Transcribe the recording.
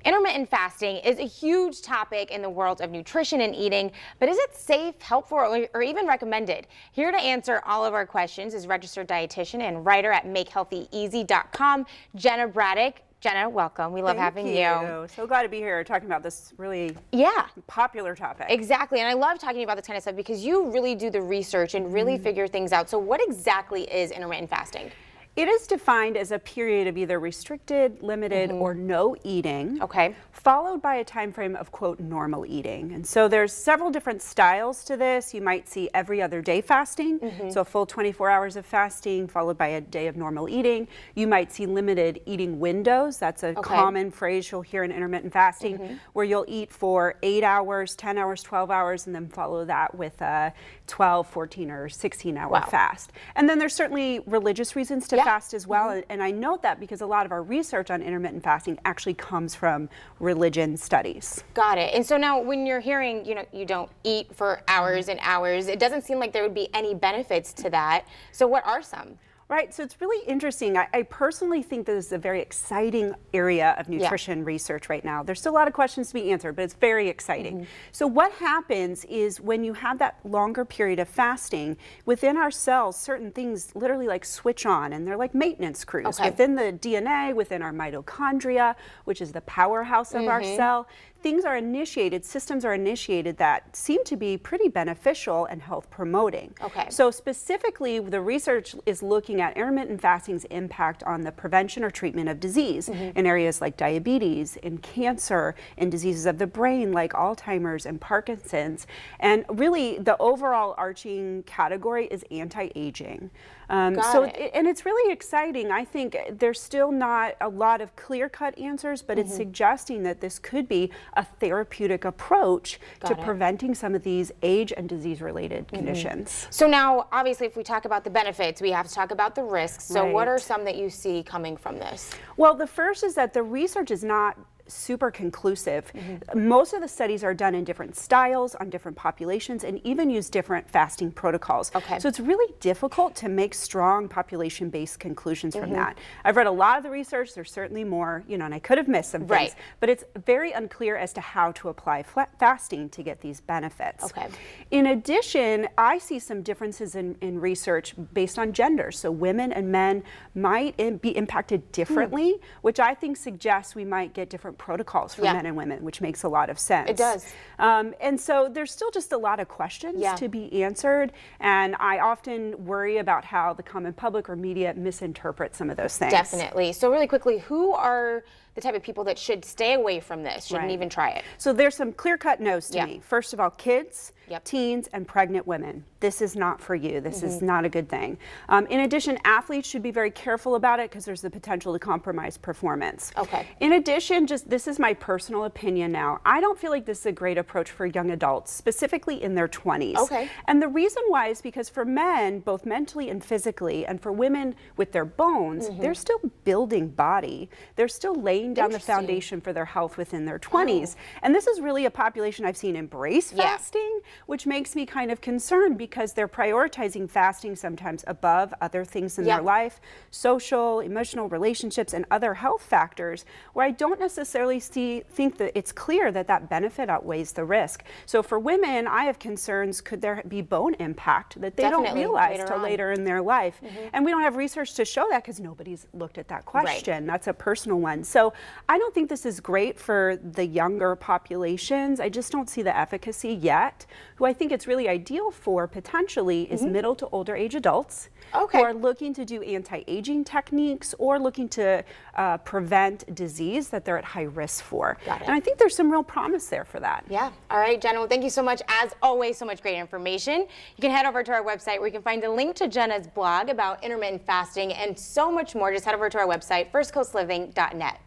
Intermittent fasting is a huge topic in the world of nutrition and eating, but is it safe, helpful, or even recommended? Here to answer all of our questions is registered dietitian and writer at MakeHealthyEasy.com, Jenna Braddock. Jenna, welcome. We love having you. So glad to be here talking about this really popular topic. Exactly. And I love talking about this kind of stuff because you really do the research and really figure things out. So what exactly is intermittent fasting? It is defined as a period of either restricted, limited, or no eating, followed by a time frame of, quote, normal eating. And so there's several different styles to this. You might see every other day fasting, so a full 24 hours of fasting followed by a day of normal eating. You might see limited eating windows. That's a common phrase you'll hear in intermittent fasting, where you'll eat for 8 hours, 10 hours, 12 hours, and then follow that with a 12, 14, or 16-hour fast. And then there's certainly religious reasons to fast as well, and I note that because a lot of our research on intermittent fasting actually comes from religion studies. Got it. And so now when you're hearing, you don't eat for hours and hours, it doesn't seem like there would be any benefits to that. So what are some? Right, so it's really interesting. I personally think this is a very exciting area of nutrition research right now. There's still a lot of questions to be answered, but it's very exciting. So what happens is when you have that longer period of fasting, within our cells, certain things literally like switch on, and they're like maintenance crews. Within the DNA, within our mitochondria, which is the powerhouse of our cell, things are initiated, systems are initiated that seem to be pretty beneficial and health promoting. So specifically, the research is looking at intermittent fasting's impact on the prevention or treatment of disease in areas like diabetes, in cancer, in diseases of the brain like Alzheimer's and Parkinson's. And really, the overall arching category is anti-aging. And it's really exciting. I think there's still not a lot of clear-cut answers, but it's suggesting that this could be a therapeutic approach to preventing some of these age and disease-related conditions. So now, obviously, if we talk about the benefits, we have to talk about the risks. So what are some that you see coming from this? Well, the first is that the research is not super conclusive. Most of the studies are done in different styles on different populations and even use different fasting protocols. So it's really difficult to make strong population-based conclusions from that. I've read a lot of the research. There's certainly more, and I could have missed some things, but it's very unclear as to how to apply fasting to get these benefits. In addition, I see some differences in research based on gender. So women and men might be impacted differently, which I think suggests we might get different protocols for men and women, which makes a lot of sense. It does. And so there's still just a lot of questions to be answered, and I often worry about how the common public or media misinterpret some of those things. Definitely. So really quickly, who are the type of people that should stay away from this, shouldn't even try it? So there's some clear-cut no's to me. First of all, kids, teens, and pregnant women. This is not for you. This is not a good thing. In addition, athletes should be very careful about it because there's the potential to compromise performance. In addition, this is my personal opinion now, I don't feel like this is a great approach for young adults, specifically in their 20s. And the reason why is because for men, both mentally and physically, and for women with their bones, they're still building body. They're still laying down the foundation for their health within their 20s. And this is really a population I've seen embrace fasting, which makes me kind of concerned because they're prioritizing fasting sometimes above other things in their life, social, emotional relationships, and other health factors, where I don't necessarily think that it's clear that that benefit outweighs the risk. So for women, I have concerns, could there be bone impact that they don't realize till later in their life? And we don't have research to show that because nobody's looked at that question. That's a personal one. So I don't think this is great for the younger populations. I just don't see the efficacy yet. Who I think it's really ideal for potentially is middle to older age adults who are looking to do anti-aging techniques or looking to prevent disease that they're at high risk for. And I think there's some real promise there for that. All right, Jenna, well, thank you so much. As always, so much great information. You can head over to our website where you can find a link to Jenna's blog about intermittent fasting and so much more. Just head over to our website, firstcoastliving.net.